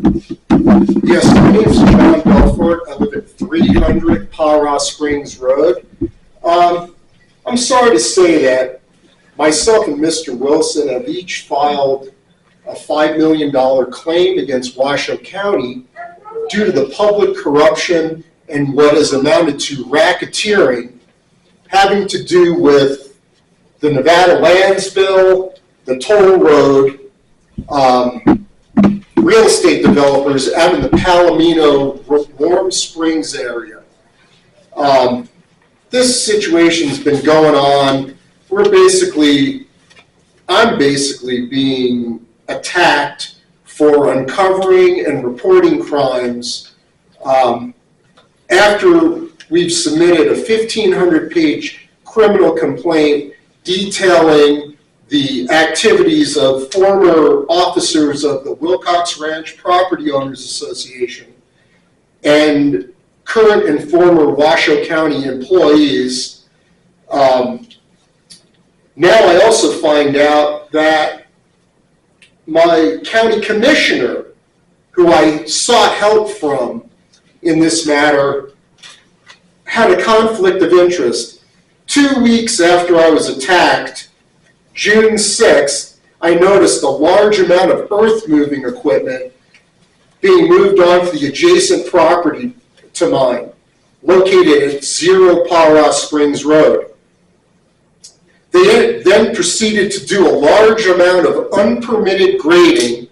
Yes, my name is John Belfort. I live at 300 Para Springs Road. I'm sorry to say that myself and Mr. Wilson have each filed a $5 million claim against Washoe County due to the public corruption and what is amounted to racketeering having to do with the Nevada Lands Bill, the toll road, real estate developers out in the Palomino Warm Springs area. This situation's been going on. I'm basically being attacked for uncovering and reporting crimes after we've submitted a 1,500-page criminal complaint detailing the activities of former officers of the Wilcox Ranch Property Owners Association and current and former Washoe County employees. Now I also find out that my county commissioner, who I sought help from in this matter, had a conflict of interest. 2 weeks after I was attacked, June 6th, I noticed a large amount of earth-moving equipment being moved onto the adjacent property to mine, located at 0 Para Springs Road. They then proceeded to do a large amount of unpermitted grading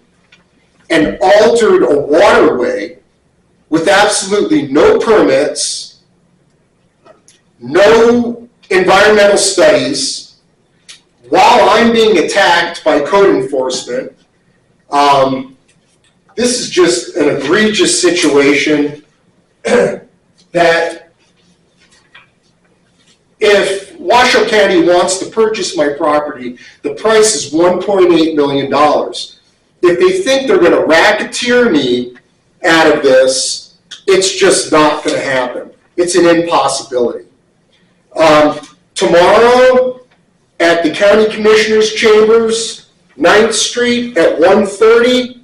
and altered a waterway with absolutely no permits, no environmental studies, while I'm being attacked by code enforcement. This is just an egregious situation that if Washoe County wants to purchase my property, the price is $1.8 million. If they think they're going to racketeer me out of this, it's just not going to happen. It's an impossibility. Tomorrow at the County Commissioner's Chambers, 9th Street at 1:30,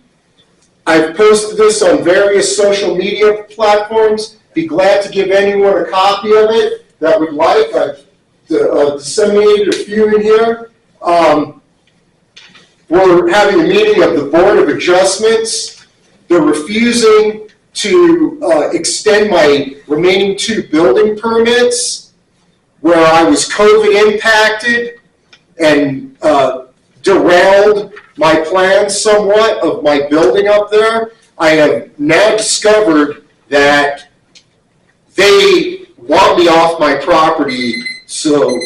I've posted this on various social media platforms. Be glad to give anyone a copy of it that would like. I've disseminated a few in here. We're having a meeting of the Board of Adjustments. They're refusing to extend my remaining 2 building permits where I was COVID impacted and derailed my plans somewhat of my building up there. I have now discovered that they want me off my property, so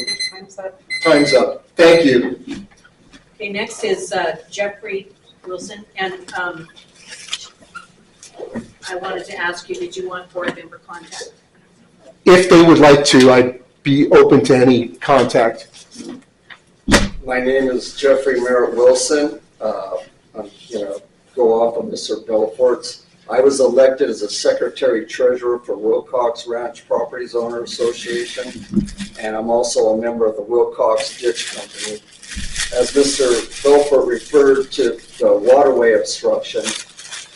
time's up. Thank you. Okay, next is Jeffrey Wilson, and I wanted to ask you, did you want board member contact? If they would like to, I'd be open to any contact. My name is Jeffrey Merritt Wilson. I'm go off of Mr. Belfort's. I was elected as a secretary-treasurer for Wilcox Ranch Properties Owner Association, and I'm also a member of the Wilcox Ditch Company. As Mr. Belfort referred to the waterway obstruction,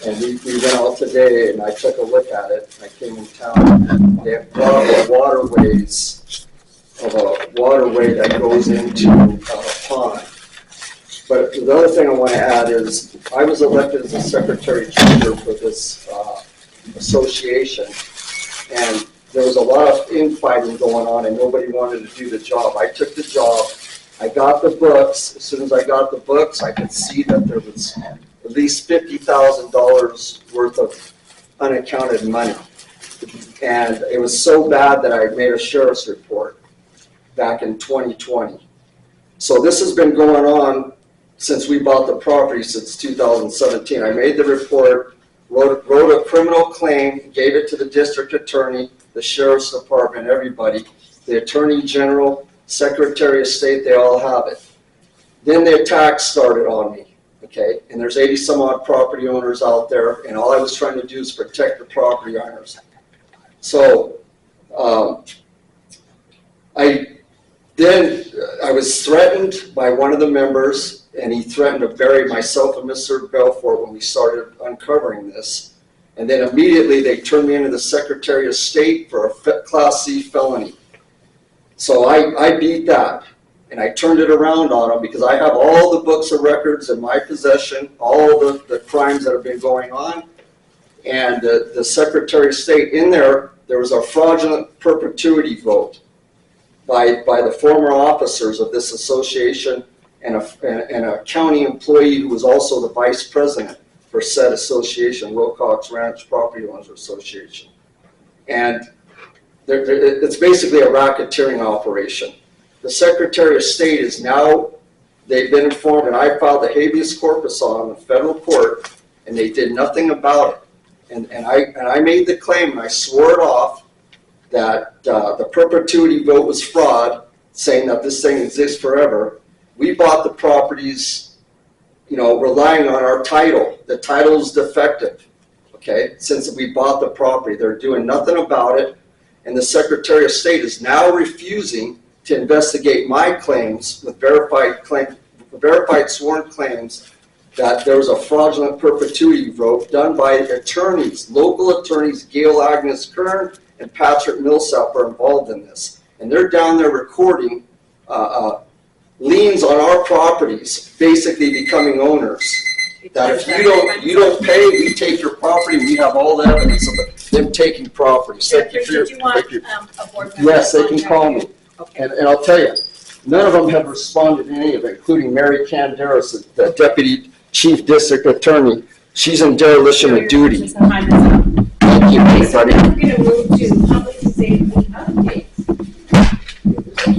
and we went out today and I took a look at it. I came in town. They have brought waterways of a waterway that goes into a pond. But the other thing I want to add is I was elected as a secretary-treasurer for this association, and there was a lot of infighting going on and nobody wanted to do the job. I took the job. I got the books. As soon as I got the books, I could see that there was at least $50,000 worth of unaccounted money. And it was so bad that I made a sheriff's report back in 2020. So this has been going on since we bought the property, since 2017. I made the report, wrote a criminal claim, gave it to the district attorney, the sheriff's department, everybody, the attorney general, secretary of state, they all have it. Then the attacks started on me, okay? And there's 80 some odd property owners out there, and all I was trying to do is protect the property owners. So I was threatened by one of the members and he threatened to bury myself and Mr. Belfort when we started uncovering this. And then immediately they turned me into the Secretary of State for a Class C felony. So I beat that, and I turned it around on him because I have all the books of records in my possession, all the crimes that have been going on. And the Secretary of State, in there was a fraudulent perpetuity vote by the former officers of this association and a county employee who was also the vice president for said association, Wilcox Ranch Property Owners Association. And it's basically a racketeering operation. The Secretary of State is now, they've been informed, and I filed a habeas corpus on the federal court, and they did nothing about it. And I made the claim, and I swore it off, that the perpetuity vote was fraud, saying that this thing exists forever. We bought the properties, relying on our title. The title is defective, okay? Since we bought the property, they're doing nothing about it. And the Secretary of State is now refusing to investigate my claims with verified sworn claims that there was a fraudulent perpetuity vote done by attorneys, local attorneys, Gail Agnes Kern and Patrick Millsap are involved in this. And they're down there recording liens on our properties, basically becoming owners. That if you don't pay, we take your property. We have all the evidence of them taking property. Jeffrey, did you want a board member? Yes, they can call me. Okay. And I'll tell you, none of them have responded to any of it, including Mary Canderas, the Deputy Chief District Attorney. She's in dereliction of duty. Time is up. Thank you, Okay, so everybody. now we're going to move to public safety.